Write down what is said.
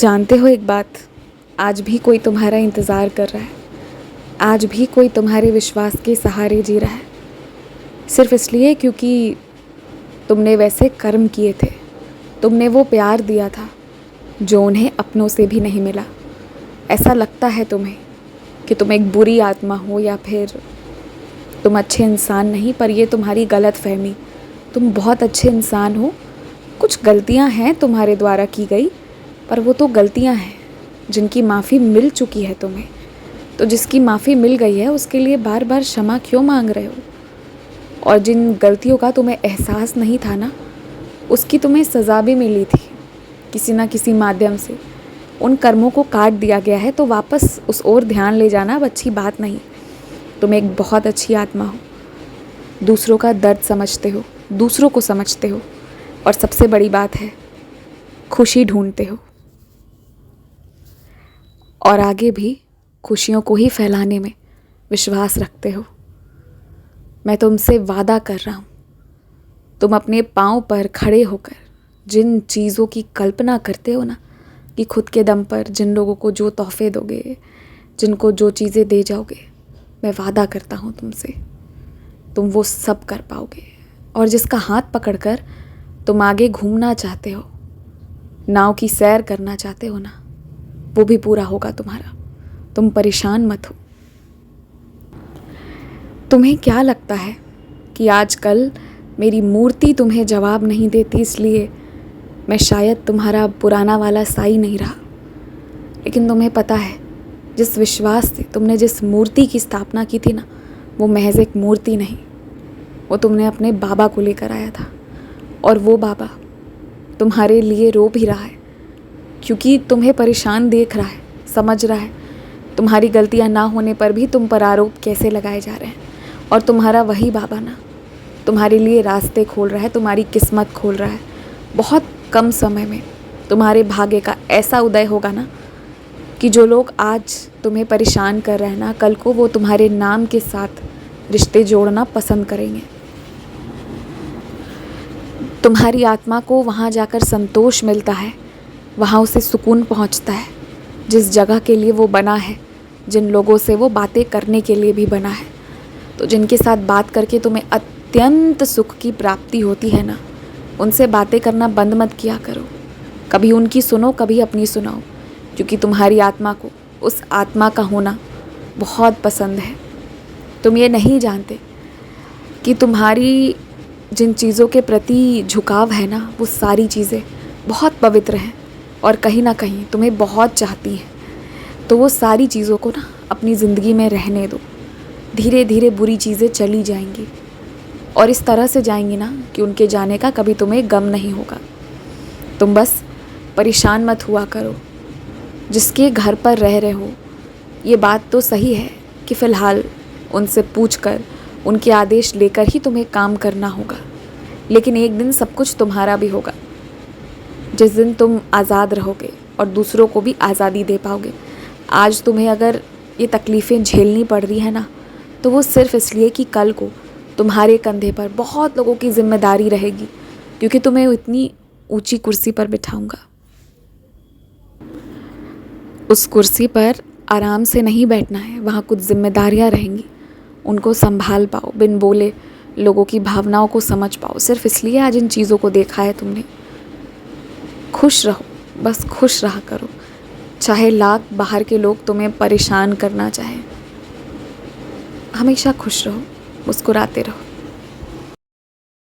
जानते हो एक बात, आज भी कोई तुम्हारा इंतज़ार कर रहा है। आज भी कोई तुम्हारे विश्वास के सहारे जी रहा है, सिर्फ इसलिए क्योंकि तुमने वैसे कर्म किए थे। तुमने वो प्यार दिया था जो उन्हें अपनों से भी नहीं मिला। ऐसा लगता है तुम्हें कि तुम एक बुरी आत्मा हो या फिर तुम अच्छे इंसान नहीं, पर ये तुम्हारी गलत फहमी। तुम बहुत अच्छे इंसान हो। कुछ गलतियां हैं तुम्हारे द्वारा की गई, पर वो तो गलतियां हैं जिनकी माफ़ी मिल चुकी है तुम्हें। तो जिसकी माफ़ी मिल गई है उसके लिए बार बार क्षमा क्यों मांग रहे हो? और जिन गलतियों का तुम्हें एहसास नहीं था ना, उसकी तुम्हें सज़ा भी मिली थी किसी ना किसी माध्यम से। उन कर्मों को काट दिया गया है, तो वापस उस ओर ध्यान ले जाना अब अच्छी बात नहीं। तुम एक बहुत अच्छी आत्मा हो, दूसरों का दर्द समझते हो, दूसरों को समझते हो, और सबसे बड़ी बात है खुशी ढूंढते हो, और आगे भी खुशियों को ही फैलाने में विश्वास रखते हो। मैं तुमसे वादा कर रहा हूँ, तुम अपने पाँव पर खड़े होकर जिन चीज़ों की कल्पना करते हो ना, कि खुद के दम पर जिन लोगों को जो तोहफे दोगे, जिनको जो चीज़ें दे जाओगे, मैं वादा करता हूँ तुमसे, तुम वो सब कर पाओगे। और जिसका हाथ पकड़कर तुम आगे घूमना चाहते हो, नाव की सैर करना चाहते हो ना, वो भी पूरा होगा तुम्हारा। तुम परेशान मत हो। तुम्हें क्या लगता है कि आजकल मेरी मूर्ति तुम्हें जवाब नहीं देती, इसलिए मैं शायद तुम्हारा पुराना वाला साई नहीं रहा। लेकिन तुम्हें पता है, जिस विश्वास से तुमने जिस मूर्ति की स्थापना की थी ना, वो महज एक मूर्ति नहीं, वो तुमने अपने बाबा को लेकर आया था। और वो बाबा तुम्हारे लिए रो भी रहा है, क्योंकि तुम्हें परेशान देख रहा है, समझ रहा है तुम्हारी गलतियां ना होने पर भी तुम पर आरोप कैसे लगाए जा रहे हैं। और तुम्हारा वही बाबा ना तुम्हारे लिए रास्ते खोल रहा है, तुम्हारी किस्मत खोल रहा है। बहुत कम समय में तुम्हारे भाग्य का ऐसा उदय होगा ना, कि जो लोग आज तुम्हें परेशान कर रहे हैं ना, कल को वो तुम्हारे नाम के साथ रिश्ते जोड़ना पसंद करेंगे। तुम्हारी आत्मा को वहाँ जाकर संतोष मिलता है, वहाँ उसे सुकून पहुँचता है, जिस जगह के लिए वो बना है, जिन लोगों से वो बातें करने के लिए भी बना है। तो जिनके साथ बात करके तुम्हें अत्यंत सुख की प्राप्ति होती है ना, उनसे बातें करना बंद मत किया करो। कभी उनकी सुनो, कभी अपनी सुनाओ, क्योंकि तुम्हारी आत्मा को उस आत्मा का होना बहुत पसंद है। तुम ये नहीं जानते कि तुम्हारी जिन चीज़ों के प्रति झुकाव है ना, वो सारी चीज़ें बहुत पवित्र हैं और कहीं ना कहीं तुम्हें बहुत चाहती हैं। तो वो सारी चीज़ों को ना अपनी ज़िंदगी में रहने दो। धीरे धीरे बुरी चीज़ें चली जाएंगी, और इस तरह से जाएंगी ना कि उनके जाने का कभी तुम्हें गम नहीं होगा। तुम बस परेशान मत हुआ करो। जिसके घर पर रह रहे हो, ये बात तो सही है कि फ़िलहाल उनसे पूछकर, उनके आदेश लेकर ही तुम्हें काम करना होगा। लेकिन एक दिन सब कुछ तुम्हारा भी होगा, जिस दिन तुम आज़ाद रहोगे और दूसरों को भी आज़ादी दे पाओगे। आज तुम्हें अगर ये तकलीफ़ें झेलनी पड़ रही है ना, तो वो सिर्फ़ इसलिए कि कल को तुम्हारे कंधे पर बहुत लोगों की जिम्मेदारी रहेगी, क्योंकि तुम्हें इतनी ऊंची कुर्सी पर बिठाऊंगा। उस कुर्सी पर आराम से नहीं बैठना है, वहाँ कुछ जिम्मेदारियाँ रहेंगी, उनको संभाल पाओ, बिन बोले लोगों की भावनाओं को समझ पाओ। सिर्फ इसलिए आज इन चीज़ों को देखा है तुमने। खुश रहो, बस खुश रहा करो, चाहे लाख बाहर के लोग तुम्हें परेशान करना चाहें। हमेशा खुश रहो, मुस्कुराते रहो।